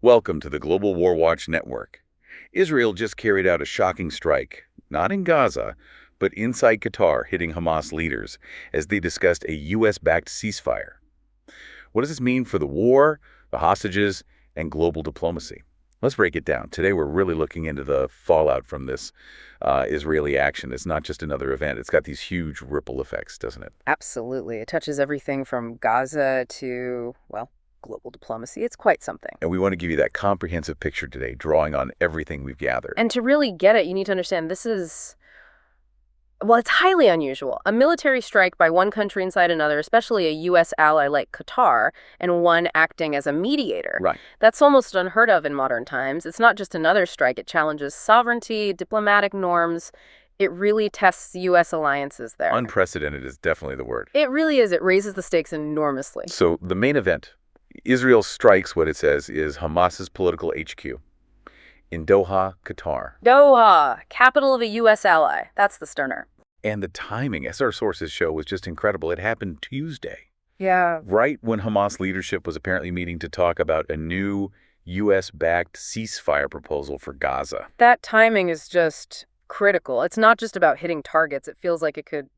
Welcome to the Global WarWatch Network. Israel just carried out a shocking strike, not in Gaza, but inside Qatar, hitting Hamas leaders as they discussed a U.S.-backed ceasefire. What does this mean for the war, the hostages, and global diplomacy? Let's break it down. Today, we're really looking into the fallout from this Israeli action. It's not just another event. It's got these huge ripple effects, doesn't it? Absolutely. It touches everything from Gaza to, well, global diplomacy. It's quite something. And we want to give you that comprehensive picture today, drawing on everything we've gathered. And to really get it, you need to understand this is, well, it's highly unusual. A military strike by one country inside another, especially a U.S. ally like Qatar, and one acting as a mediator. Right. That's almost unheard of in modern times. It's not just another strike. It challenges sovereignty, diplomatic norms. It really tests U.S. alliances there. Unprecedented is definitely the word. It really is. It raises the stakes enormously. So the main event, Israel strikes, what it says, is Hamas's political HQ in Doha, Qatar. Doha, capital of a U.S. ally. That's the sterner. And the timing, as our sources show, was just incredible. It happened Tuesday, Yeah. right when Hamas leadership was apparently meeting to talk about a new U.S.-backed ceasefire proposal for Gaza. That timing is just critical. It's not just about hitting targets. It feels like it could,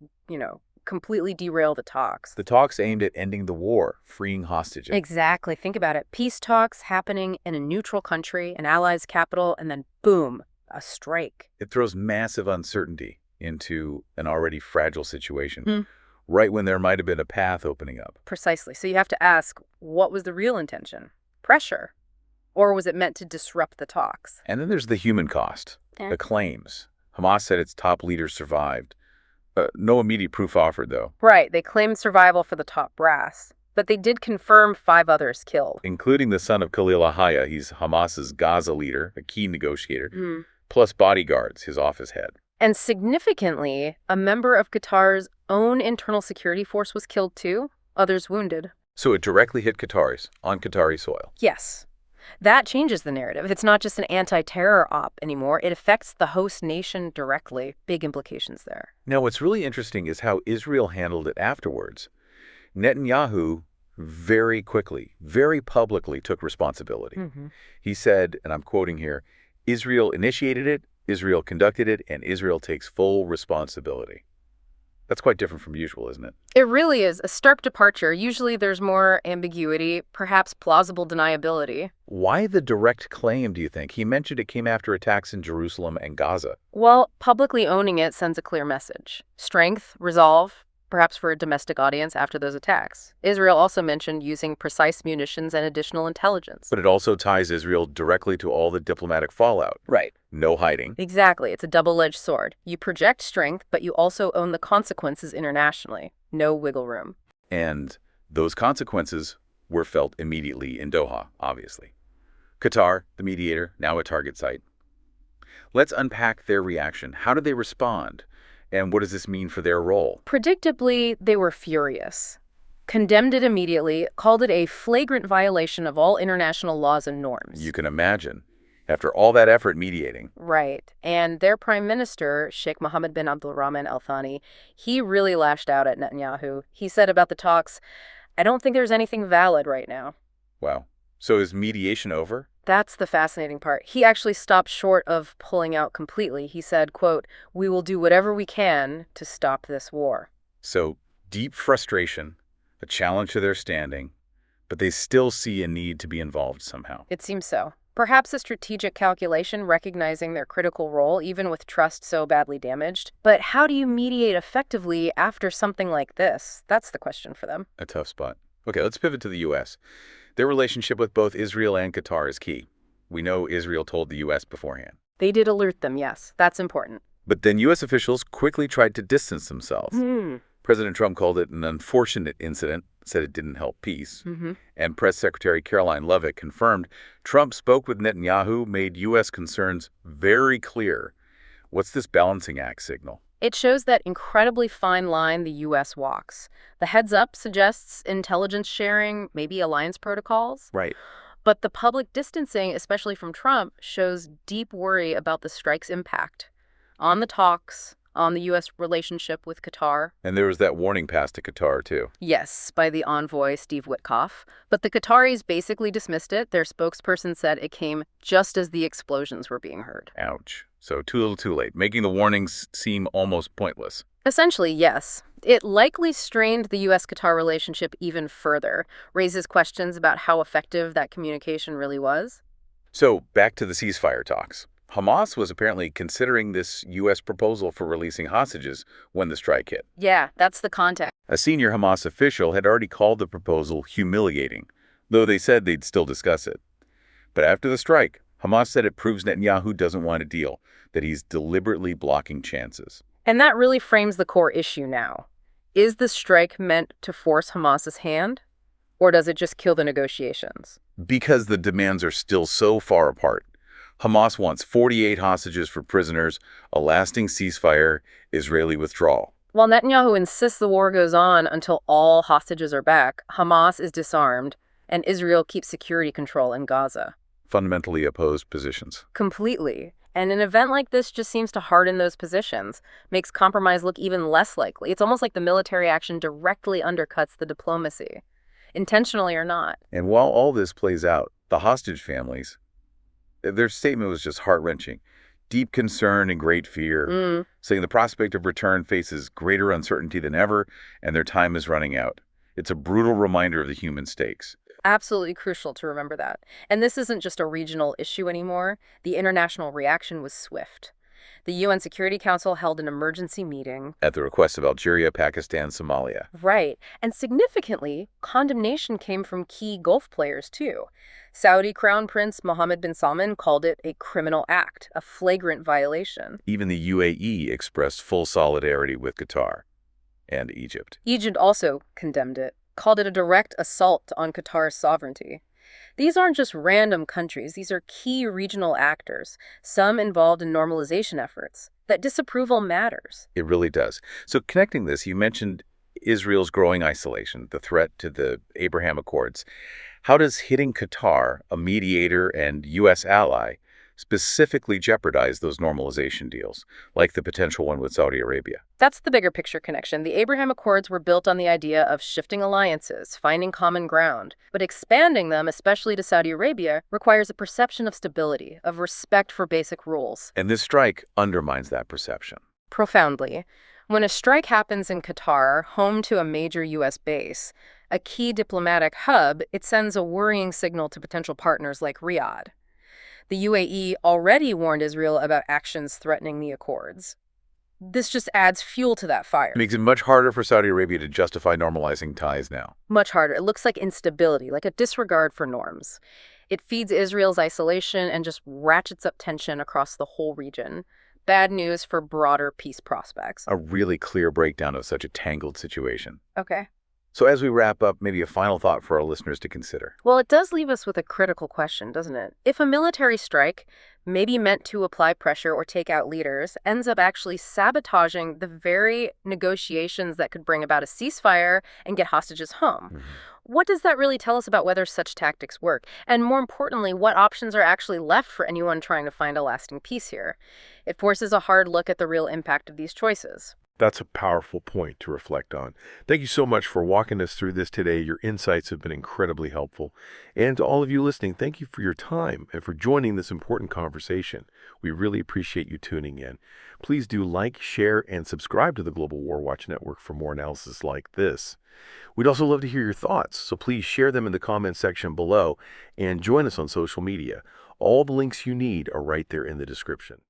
completely derail the talks. The talks aimed at ending the war, freeing hostages. Exactly. Think about it. Peace talks happening in a neutral country, an ally's capital, and then boom, a strike. It throws massive uncertainty into an already fragile situation, right when there might have been a path opening up. Precisely. So you have to ask, what was the real intention? Pressure? Or was it meant to disrupt the talks? And then there's the human cost, the claims. Hamas said its top leaders survived. No immediate proof offered, though. Right. They claimed survival for the top brass. But they did confirm 5 others killed. Including the son of Khalil Ahaya. He's Hamas's Gaza leader, a key negotiator, plus bodyguards, his office head. And significantly, a member of Qatar's own internal security force was killed too, others wounded. So it directly hit Qataris, on Qatari soil. Yes. That changes the narrative. It's not just an anti-terror op anymore. It affects the host nation directly. Big implications there. Now, what's really interesting is how Israel handled it afterwards. Netanyahu very quickly, very publicly took responsibility. He said, and I'm quoting here, Israel initiated it, Israel conducted it, and Israel takes full responsibility. That's quite different from usual, isn't it? It really is a stark departure. Usually there's more ambiguity, perhaps plausible deniability. Why the direct claim, do you think? He mentioned it came after attacks in Jerusalem and Gaza. Well, publicly owning it sends a clear message. Strength, resolve, perhaps for a domestic audience after those attacks. Israel also mentioned using precise munitions and additional intelligence. But it also ties Israel directly to all the diplomatic fallout. Right. No hiding. Exactly. It's a double-edged sword. You project strength, but you also own the consequences internationally. No wiggle room. And those consequences were felt immediately in Doha, obviously. Qatar, the mediator, now a target site. Let's unpack their reaction. How did they respond? And what does this mean for their role? Predictably, they were furious. Condemned it immediately, called it a flagrant violation of all international laws and norms. You can imagine. After all that effort mediating. Right. And their prime minister, Sheikh Mohammed bin Abdulrahman Al Thani, he really lashed out at Netanyahu. He said about the talks, I don't think there's anything valid right now. Wow. So is mediation over? That's the fascinating part. He actually stopped short of pulling out completely. He said, quote, we will do whatever we can to stop this war. So deep frustration, a challenge to their standing, but they still see a need to be involved somehow. It seems so. Perhaps a strategic calculation recognizing their critical role, even with trust so badly damaged. But how do you mediate effectively after something like this? That's the question for them. A tough spot. Okay, let's pivot to the U.S. Their relationship with both Israel and Qatar is key. We know Israel told the U.S. beforehand. They did alert them, yes. That's important. But then U.S. officials quickly tried to distance themselves. President Trump called it an unfortunate incident, said it didn't help peace. And Press Secretary Caroline Leavitt confirmed Trump spoke with Netanyahu, made U.S. concerns very clear. What's this balancing act signal? It shows that incredibly fine line the U.S. walks. The heads up suggests intelligence sharing, maybe alliance protocols. Right. But the public distancing, especially from Trump, shows deep worry about the strike's impact on the talks, on the U.S. relationship with Qatar. And there was that warning pass to Qatar, too. Yes, by the envoy, Steve Witkoff. But the Qataris basically dismissed it. Their spokesperson said it came just as the explosions were being heard. Ouch. So too little too late, making the warnings seem almost pointless. Essentially, yes. It likely strained the U.S.-Qatar relationship even further, raises questions about how effective that communication really was. So back to the ceasefire talks. Hamas was apparently considering this U.S. proposal for releasing hostages when the strike hit. Yeah, that's the context. A senior Hamas official had already called the proposal humiliating, though they said they'd still discuss it. But after the strike, Hamas said it proves Netanyahu doesn't want a deal, that he's deliberately blocking chances. And that really frames the core issue now. Is the strike meant to force Hamas's hand, or does it just kill the negotiations? Because the demands are still so far apart. Hamas wants 48 hostages for prisoners, a lasting ceasefire, Israeli withdrawal. While Netanyahu insists the war goes on until all hostages are back, Hamas is disarmed, and Israel keeps security control in Gaza. Fundamentally opposed positions. Completely. And an event like this just seems to harden those positions, makes compromise look even less likely. It's almost like the military action directly undercuts the diplomacy, intentionally or not. And while all this plays out, the hostage families, their statement was just heart-wrenching. Deep concern and great fear, saying the prospect of return faces greater uncertainty than ever, and their time is running out. It's a brutal reminder of the human stakes. Absolutely crucial to remember that. And this isn't just a regional issue anymore. The international reaction was swift. The UN Security Council held an emergency meeting. At the request of Algeria, Pakistan, Somalia. Right. And significantly, condemnation came from key Gulf players, too. Saudi Crown Prince Mohammed bin Salman called it a criminal act, a flagrant violation. Even the UAE expressed full solidarity with Qatar and Egypt. Egypt also condemned it, called it a direct assault on Qatar's sovereignty. These aren't just random countries. These are key regional actors, some involved in normalization efforts. That disapproval matters. It really does. So connecting this, you mentioned Israel's growing isolation, the threat to the Abraham Accords. How does hitting Qatar, a mediator and U.S. ally, specifically jeopardize those normalization deals, like the potential one with Saudi Arabia? That's the bigger picture connection. The Abraham Accords were built on the idea of shifting alliances, finding common ground. But expanding them, especially to Saudi Arabia, requires a perception of stability, of respect for basic rules. And this strike undermines that perception. Profoundly. When a strike happens in Qatar, home to a major U.S. base, a key diplomatic hub, it sends a worrying signal to potential partners like Riyadh. The UAE already warned Israel about actions threatening the accords. This just adds fuel to that fire. It makes it much harder for Saudi Arabia to justify normalizing ties now. Much harder. It looks like instability, like a disregard for norms. It feeds Israel's isolation and just ratchets up tension across the whole region. Bad news for broader peace prospects. A really clear breakdown of such a tangled situation. Okay. So as we wrap up, maybe a final thought for our listeners to consider. Well, it does leave us with a critical question, doesn't it? If a military strike, maybe meant to apply pressure or take out leaders, ends up actually sabotaging the very negotiations that could bring about a ceasefire and get hostages home, what does that really tell us about whether such tactics work? And more importantly, what options are actually left for anyone trying to find a lasting peace here? It forces a hard look at the real impact of these choices. That's a powerful point to reflect on. Thank you so much for walking us through this today. Your insights have been incredibly helpful. And to all of you listening, thank you for your time and for joining this important conversation. We really appreciate you tuning in. Please do like, share, and subscribe to the Global WarWatch Network for more analysis like this. We'd also love to hear your thoughts, so please share them in the comments section below and join us on social media. All the links you need are right there in the description.